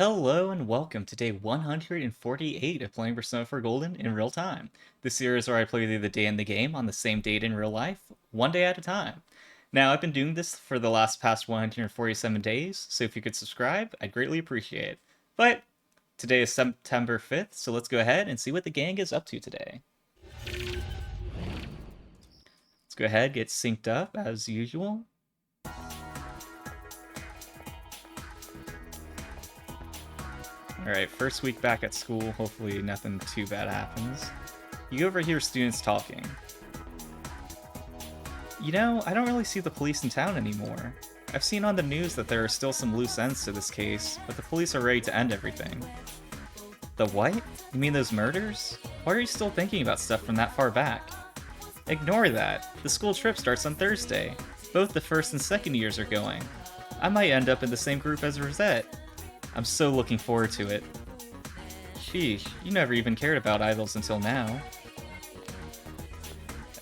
Hello and welcome to day 148 of playing Persona 4 Golden in real time. This series where I play the day in the game on the same date in real life, one day at a time. Now, I've been doing this for the past 147 days, so if you could subscribe, I'd greatly appreciate it. But today is September 5th, so let's go ahead and see what the gang is up to today. Let's go ahead, get synced up as usual. Alright, first week back at school, hopefully nothing too bad happens. You overhear students talking. You know, I don't really see the police in town anymore. I've seen on the news that there are still some loose ends to this case, but the police are ready to end everything. The what? You mean those murders? Why are you still thinking about stuff from that far back? Ignore that. The school trip starts on Thursday. Both the first and second years are going. I might end up in the same group as Rosette. I'm so looking forward to it. Sheesh, you never even cared about idols until now.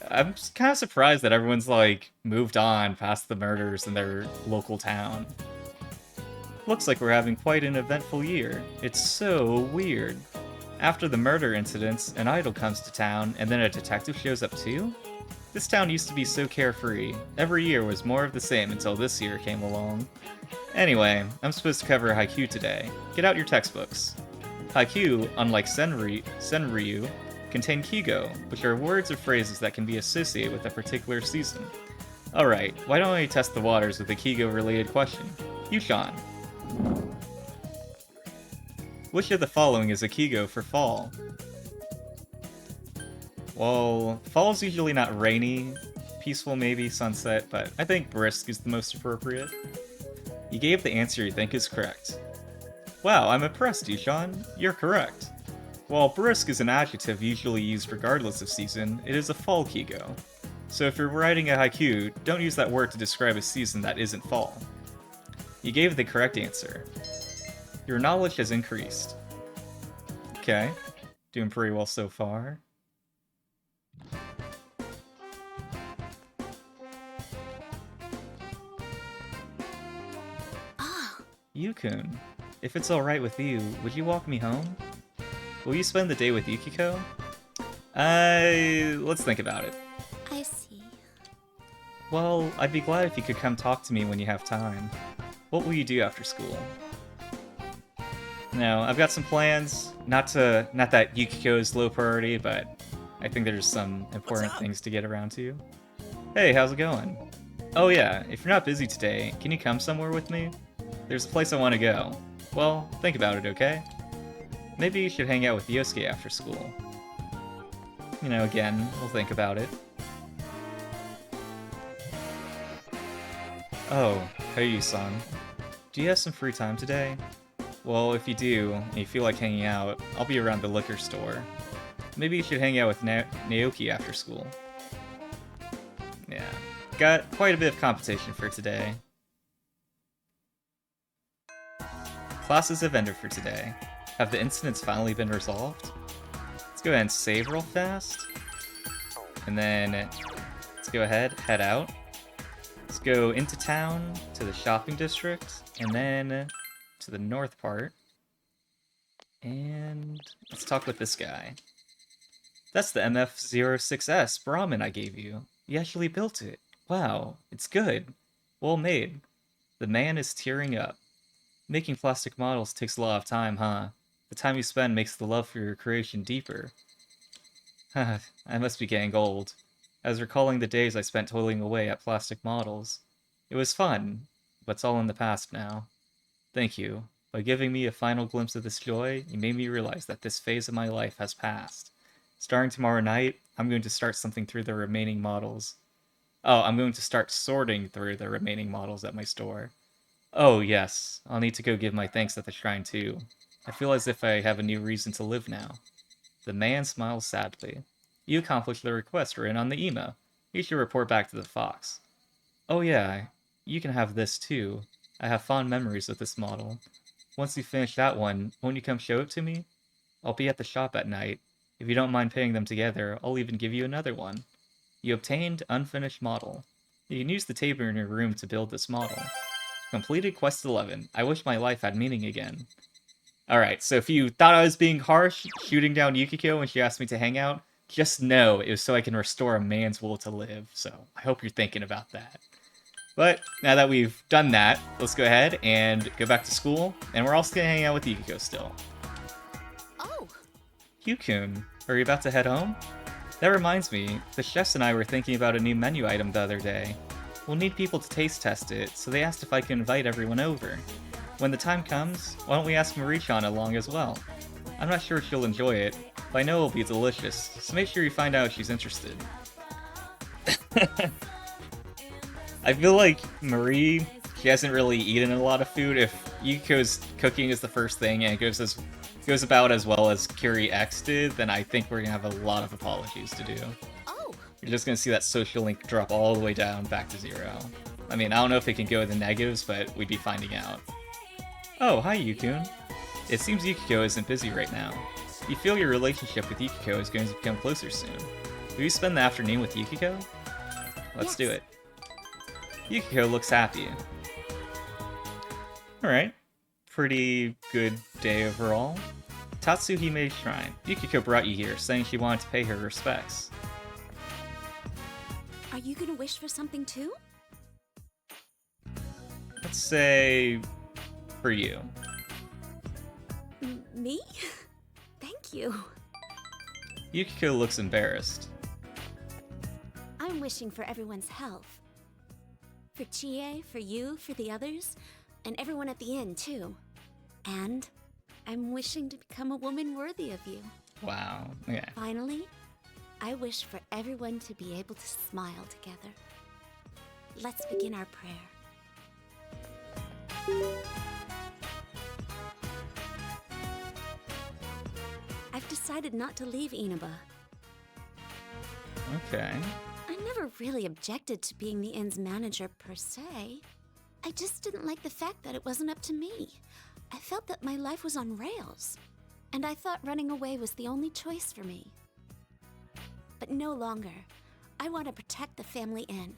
I'm kind of surprised that everyone's, like, moved on past the murders in their local town. Looks like we're having quite an eventful year. It's so weird. After the murder incidents, an idol comes to town, and then a detective shows up too? This town used to be so carefree. Every year was more of the same until this year came along. Anyway, I'm supposed to cover Haikyuu today. Get out your textbooks. Haikyuu, unlike Senryu, contain Kigo, which are words or phrases that can be associated with a particular season. Alright, why don't I test the waters with a Kigo-related question? Yushan. Which of the following is a Kigo for fall? Well, fall's usually not rainy. Peaceful maybe, sunset, but I think brisk is the most appropriate. You gave the answer you think is correct. Wow, I'm impressed, Yushan. You're correct. While brisk is an adjective usually used regardless of season, it is a fall Kigo. So if you're writing a haiku, don't use that word to describe a season that isn't fall. You gave the correct answer. Your knowledge has increased. Okay, doing pretty well so far. Yukun, if it's alright with you, would you walk me home? Will you spend the day with Yukiko? Let's think about it. I see. Well, I'd be glad if you could come talk to me when you have time. What will you do after school? No, I've got some plans. Not that Yukiko is low priority, but I think there's some important things to get around to. Hey, how's it going? Oh yeah, if you're not busy today, can you come somewhere with me? There's a place I want to go. Well, think about it, okay? Maybe you should hang out with Yosuke after school. You know, again, we'll think about it. Oh, hey, son. Do you have some free time today? Well, if you do, and you feel like hanging out, I'll be around the liquor store. Maybe you should hang out with Naoki after school. Yeah, got quite a bit of competition for today. Classes have ended for today. Have the incidents finally been resolved? Let's go ahead and save real fast. And then, let's go ahead, head out. Let's go into town, to the shopping district, and then to the north part. And let's talk with this guy. That's the MF-06S Brahmin I gave you. You actually built it. Wow, it's good. Well made. The man is tearing up. Making plastic models takes a lot of time, huh? The time you spend makes the love for your creation deeper. I must be getting old. I was recalling the days I spent toiling away at plastic models. It was fun, but it's all in the past now. Thank you. By giving me a final glimpse of this joy, you made me realize that this phase of my life has passed. Starting tomorrow night, I'm going to start something through the remaining models. Oh, I'm going to start sorting through the remaining models at my store. Oh, yes. I'll need to go give my thanks at the shrine, too. I feel as if I have a new reason to live now. The man smiles sadly. You accomplished the request written on the email. You should report back to the fox. Oh yeah, you can have this too. I have fond memories of this model. Once you finish that one, won't you come show it to me? I'll be at the shop at night. If you don't mind paying them together, I'll even give you another one. You obtained unfinished model. You can use the table in your room to build this model. Completed quest 11. I wish my life had meaning again. Alright, so if you thought I was being harsh, shooting down Yukiko when she asked me to hang out, just know it was so I can restore a man's will to live, so I hope you're thinking about that. But now that we've done that, let's go ahead and go back to school, and we're also gonna hang out with Yukiko still. Oh! Yukun, are you about to head home? That reminds me, the chefs and I were thinking about a new menu item the other day. We'll need people to taste test it, so they asked if I can invite everyone over. When the time comes, why don't we ask Marie-chan along as well? I'm not sure if she'll enjoy it, but I know it'll be delicious, so make sure you find out if she's interested. I feel like Marie, she hasn't really eaten a lot of food. If Yukiko's cooking is the first thing and it goes about as well as Curie X did, then I think we're gonna have a lot of apologies to do. Oh! You're just gonna see that social link drop all the way down back to 0. I mean, I don't know if it can go in the negatives, but we'd be finding out. Oh, hi Yukun. It seems Yukiko isn't busy right now. You feel your relationship with Yukiko is going to become closer soon. Will you spend the afternoon with Yukiko? Let's do it. Yukiko looks happy. Alright. Pretty good day overall. Tatsuhime Shrine. Yukiko brought you here, saying she wanted to pay her respects. Are you gonna wish for something too? Let's say... for you. Me? Thank you. Yukiko looks embarrassed. I'm wishing for everyone's health. For Chie, for you, for the others, and everyone at the inn, too. And I'm wishing to become a woman worthy of you. Wow. Okay. Finally, I wish for everyone to be able to smile together. Let's begin our prayer. I've decided not to leave Inaba. Okay. I never really objected to being the inn's manager per se. I just didn't like the fact that it wasn't up to me. I felt that my life was on rails, and I thought running away was the only choice for me. But no longer. I want to protect the family inn.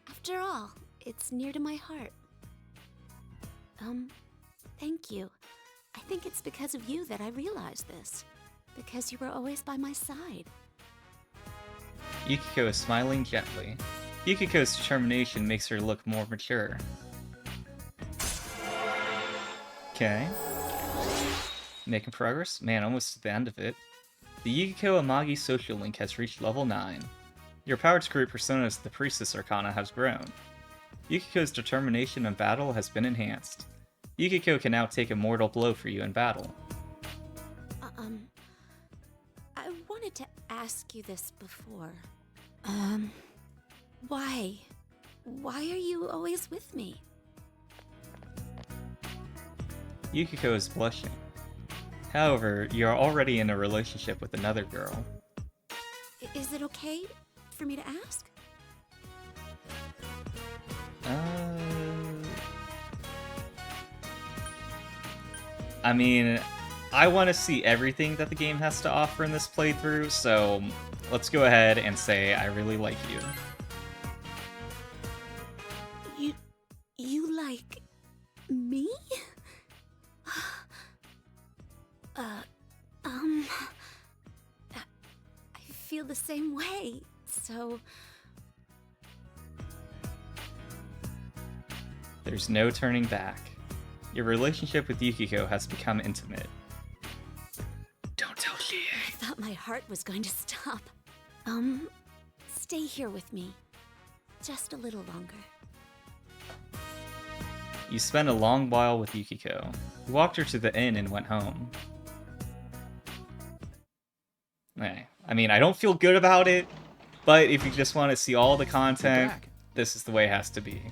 After all, it's near to my heart. Thank you. I think it's because of you that I realized this. Because you were always by my side. Yukiko is smiling gently. Yukiko's determination makes her look more mature. Okay. Making progress? Man, almost to the end of it. The Yukiko Amagi social link has reached level 9. Your power to create personas of the Priestess Arcana has grown. Yukiko's determination in battle has been enhanced. Yukiko can now take a mortal blow for you in battle. I wanted to ask you this before. Why? Why are you always with me? Yukiko is blushing. However, you are already in a relationship with another girl. Is it okay for me to ask? I mean, I want to see everything that the game has to offer in this playthrough, so let's go ahead and say I really like you. You like me? I feel the same way, so... There's no turning back. Your relationship with Yukiko has become intimate. Don't tell Chie. I thought my heart was going to stop. Stay here with me. Just a little longer. You spent a long while with Yukiko. You walked her to the inn and went home. Okay. I mean, I don't feel good about it, but if you just want to see all the content, this is the way it has to be.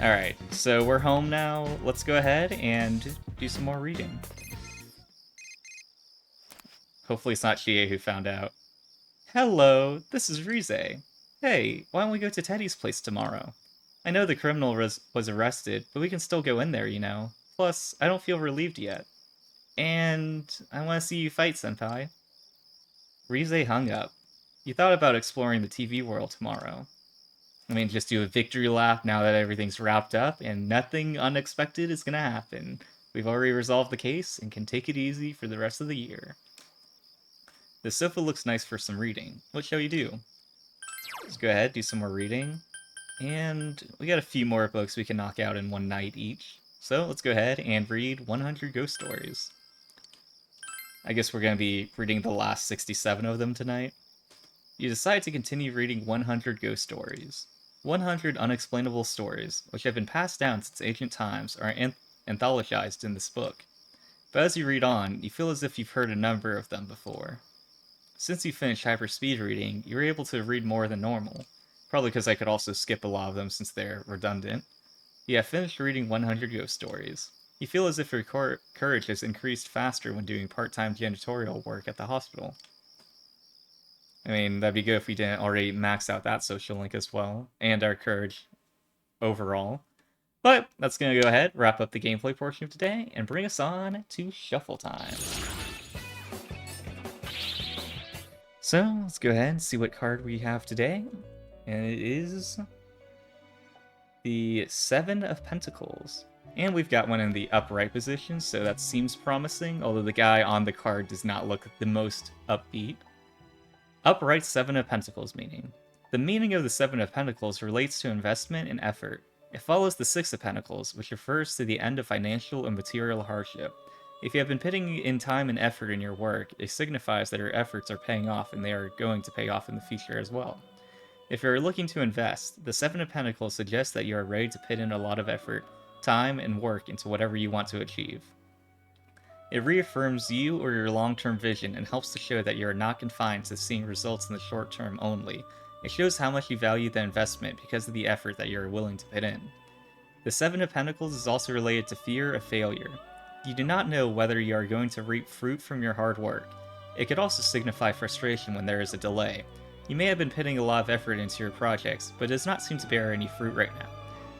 Alright, so we're home now. Let's go ahead and do some more reading. Hopefully it's not Chie who found out. Hello, this is Rize. Hey, why don't we go to Teddy's place tomorrow? I know the criminal was arrested, but we can still go in there, you know. Plus, I don't feel relieved yet. And I want to see you fight, senpai. Rize hung up. You thought about exploring the TV world tomorrow. I mean, just do a victory lap now that everything's wrapped up, and nothing unexpected is gonna happen. We've already resolved the case and can take it easy for the rest of the year. The sofa looks nice for some reading. What shall you do? Let's go ahead, do some more reading. And we got a few more books we can knock out in one night each. So let's go ahead and read 100 ghost stories. I guess we're going to be reading the last 67 of them tonight. You decide to continue reading 100 ghost stories. 100 unexplainable stories, which have been passed down since ancient times, are anthologized in this book. But as you read on, you feel as if you've heard a number of them before. Since you finished hyperspeed reading, you're able to read more than normal. Probably because I could also skip a lot of them since they're redundant. You have finished reading 100 ghost stories. You feel as if your courage has increased faster when doing part-time janitorial work at the hospital. I mean, that'd be good if we didn't already max out that social link as well, and our courage overall. But that's going to go ahead, wrap up the gameplay portion of today, and bring us on to shuffle time. So, let's go ahead and see what card we have today. And it is the Seven of Pentacles. And we've got one in the upright position, so that seems promising, although the guy on the card does not look the most upbeat. Upright Seven of Pentacles meaning. The meaning of the Seven of Pentacles relates to investment and effort. It follows the Six of Pentacles, which refers to the end of financial and material hardship. If you have been putting in time and effort in your work, it signifies that your efforts are paying off and they are going to pay off in the future as well. If you are looking to invest, the Seven of Pentacles suggests that you are ready to put in a lot of effort, time, and work into whatever you want to achieve. It reaffirms you or your long-term vision and helps to show that you are not confined to seeing results in the short term only. It shows how much you value the investment because of the effort that you are willing to put in. The Seven of Pentacles is also related to fear of failure. You do not know whether you are going to reap fruit from your hard work. It could also signify frustration when there is a delay. You may have been putting a lot of effort into your projects, but it does not seem to bear any fruit right now.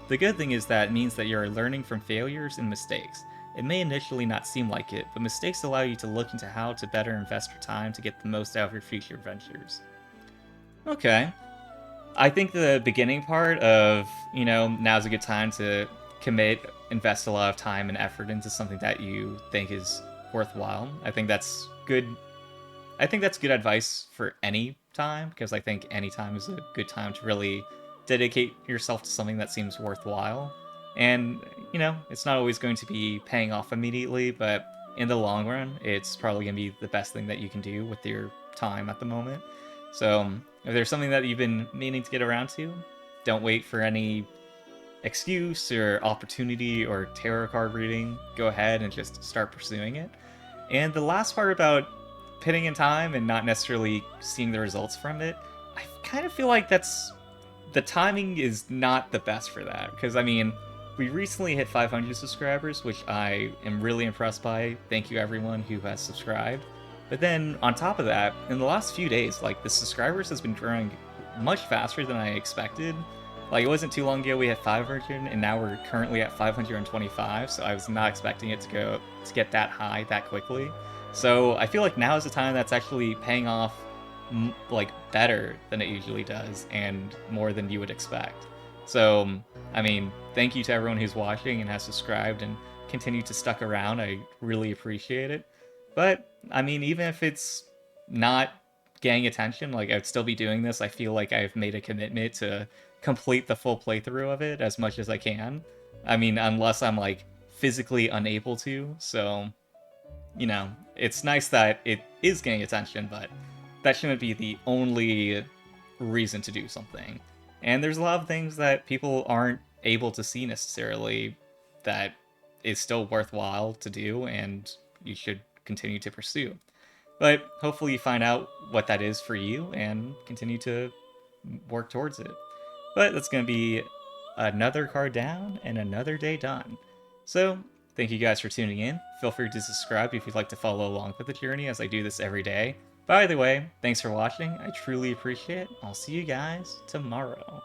The good thing is that it means that you are learning from failures and mistakes. It may initially not seem like it, but mistakes allow you to look into how to better invest your time to get the most out of your future ventures. Okay. I think the beginning part of, now's a good time to invest a lot of time and effort into something that you think is worthwhile. I think that's good. I think that's good advice for any time, because I think any time is a good time to really dedicate yourself to something that seems worthwhile. And, it's not always going to be paying off immediately, but in the long run, it's probably going to be the best thing that you can do with your time at the moment. So, if there's something that you've been meaning to get around to, don't wait for any excuse or opportunity or tarot card reading. Go ahead and just start pursuing it. And the last part about putting in time and not necessarily seeing the results from it, I kind of feel like the timing is not the best for that. Because, we recently hit 500 subscribers, which I am really impressed by. Thank you everyone who has subscribed. But then on top of that, in the last few days, the subscribers has been growing much faster than I expected. It wasn't too long ago we had 500, and now we're currently at 525, so I was not expecting it to get that high that quickly. So I feel like now is the time that's actually paying off better than it usually does, and more than you would expect. So, thank you to everyone who's watching and has subscribed and continued to stuck around. I really appreciate it. But, even if it's not getting attention, I'd still be doing this. I feel like I've made a commitment to complete the full playthrough of it as much as I can. Unless I'm, physically unable to. So, it's nice that it is getting attention, but that shouldn't be the only reason to do something. And there's a lot of things that people aren't able to see necessarily that is still worthwhile to do, and you should continue to pursue. But hopefully you find out what that is for you and continue to work towards it. But that's going to be another card down and another day done. So, thank you guys for tuning in. Feel free to subscribe if you'd like to follow along with the journey, as I do this every day. By the way, thanks for watching. I truly appreciate it. I'll see you guys tomorrow.